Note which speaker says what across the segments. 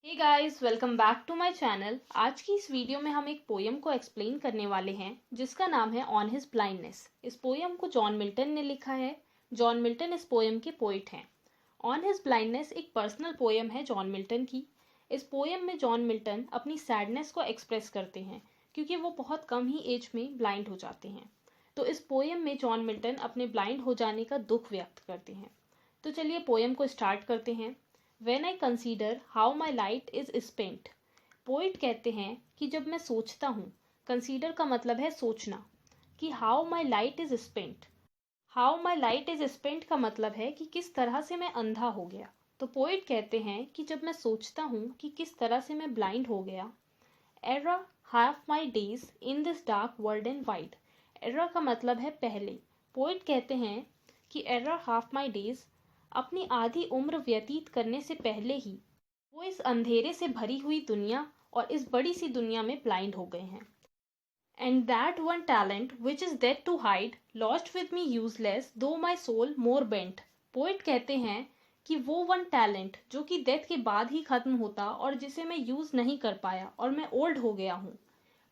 Speaker 1: Hey guys, welcome back to my channel. आज की इस वीडियो में हम एक पोयम को एक्सप्लेन करने वाले हैं जिसका नाम है ऑन हिज ब्लाइंडनेस। इस पोयम को जॉन मिल्टन ने लिखा है। जॉन मिल्टन इस पोयम के पोइट हैं। ऑन हिज ब्लाइंडनेस एक पर्सनल पोयम है जॉन मिल्टन की। इस पोयम में जॉन मिल्टन अपनी सैडनेस को एक्सप्रेस करते हैं क्योंकि वो बहुत कम ही एज में ब्लाइंड हो जाते हैं। तो इस पोयम में जॉन मिल्टन अपने ब्लाइंड हो जाने का दुख व्यक्त करते हैं। तो चलिए पोयम को स्टार्ट करते हैं। When I consider how my light is spent, poet कहते हैं कि जब मैं सोचता हूँ, कंसीडर का मतलब है सोचना, कि how my light is spent, how my light is spent का मतलब है कि किस तरह से मैं अंधा हो गया। तो पोइट कहते हैं कि जब मैं सोचता हूँ कि किस तरह से मैं ब्लाइंड हो गया। Era half my days in this dark world and wide, era का मतलब है पहले। पोइट कहते हैं कि era half my days अपनी आधी उम्र व्यतीत करने से पहले ही वो इस अंधेरे से भरी हुई दुनिया और इस बड़ी सी दुनिया में ब्लाइंड हो गए हैं। And that one talent which is dead to hide lost with me useless though my soul more bent. Poet कहते हैं कि वो वन टैलेंट जो कि डेथ के बाद ही खत्म होता और जिसे मैं यूज नहीं कर पाया और मैं ओल्ड हो गया हूँ।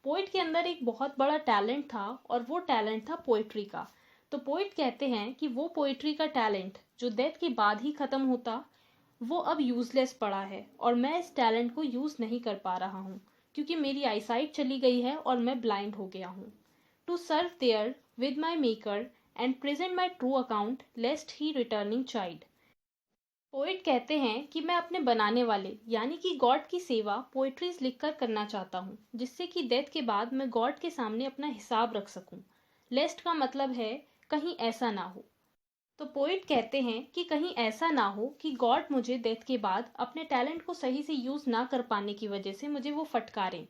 Speaker 1: पोइट के अंदर एक बहुत बड़ा टैलेंट था और वो टैलेंट था पोइट्री का। तो पोइट कहते हैं कि वो पोइट्री का टैलेंट जो डेथ के बाद ही खत्म होता वो अब यूजलेस पड़ा है और मैं इस टैलेंट को यूज नहीं कर पा रहा हूँ क्योंकि मेरी आईसाइट चली गई है और मैं ब्लाइंड हो गया हूँ। To serve therewith my maker and present my true account lest he returning child. Poet कहते हैं कि मैं अपने बनाने वाले यानी कि गॉड की सेवा पोइट्रीज लिखकर करना चाहता हूँ जिससे कि डेथ के बाद मैं गॉड के सामने अपना हिसाब रख सकूँ। लेस्ट का मतलब है कहीं ऐसा ना हो। तो पोइट कहते हैं कि कहीं ऐसा ना हो कि गॉड मुझे डेथ के बाद अपने टैलेंट को सही से यूज ना कर पाने की वजह से मुझे वो फटकारें।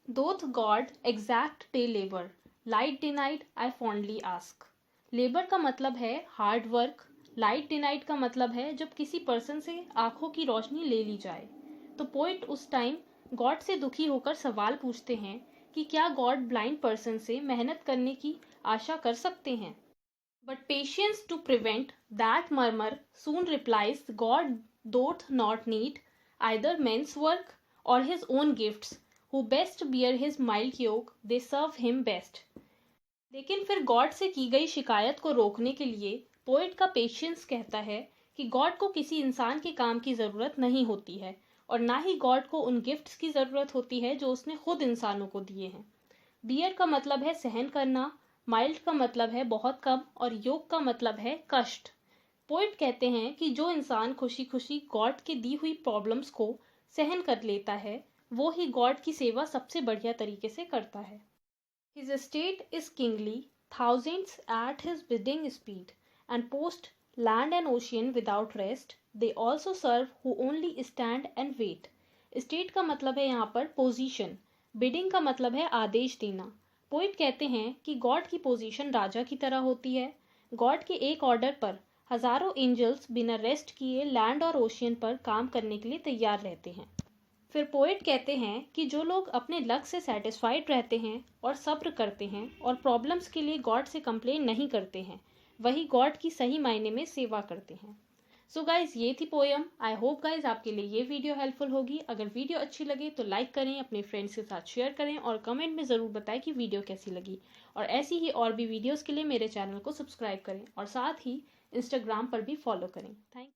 Speaker 1: Doth God exact day labour light denied I fondly ask. Labour का मतलब है हार्ड वर्क। लाइट डिनाइड का मतलब है जब किसी पर्सन से आंखों की रोशनी ले ली जाए। तो पोइट उस टाइम गॉड से दुखी होकर सवाल पूछते हैं कि क्या गॉड ब्लाइंड पर्सन से मेहनत करने की आशा कर सकते हैं। But patience to prevent that murmur soon replies, God doth not need either men's work or his own gifts, who best bear his mild yoke, they serve him best. लेकिन फिर God से की गई शिकायत को रोकने के लिए पोइट का पेशेंस कहता है कि गॉड को किसी इंसान के काम की ज़रूरत नहीं होती है और ना ही गॉड को उन गिफ्ट्स की ज़रूरत होती है जो उसने खुद इंसानों को दिए हैं। बियर का मतलब है सहन करना, माइल्ड का मतलब है बहुत कम और योग का मतलब है कष्ट। पोइट कहते हैं कि जो इंसान खुशी खुशी गॉड के दी हुई प्रॉब्लम्स को सहन कर लेता है वो ही गॉड की सेवा सबसे बढ़िया तरीके से करता है। His state is kingly, thousands at his bidding speed and post land and ocean without rest, they also serve who only stand and wait. State का मतलब है यहाँ पर पोजीशन, बिडिंग का मतलब है आदेश देना। पोइट कहते हैं कि गॉड की पोजीशन राजा की तरह होती है। गॉड के एक ऑर्डर पर हजारों एंजल्स बिना रेस्ट किए लैंड और ओशियन पर काम करने के लिए तैयार रहते हैं। फिर पोइट कहते हैं कि जो लोग अपने लक से सेटिस्फाइड रहते हैं और सब्र करते हैं और प्रॉब्लम्स के लिए गॉड से कंप्लेन नहीं करते हैं वही गॉड की सही मायने में सेवा करते हैं। सो गाइज ये थी पोयम। आई होप गाइज आपके लिए ये वीडियो हेल्पफुल होगी। अगर वीडियो अच्छी लगे तो लाइक करें, अपने फ्रेंड्स के साथ शेयर करें और कमेंट में ज़रूर बताएं कि वीडियो कैसी लगी। और ऐसी ही और भी वीडियोस के लिए मेरे चैनल को सब्सक्राइब करें और साथ ही इंस्टाग्राम पर भी फॉलो करें। थैंक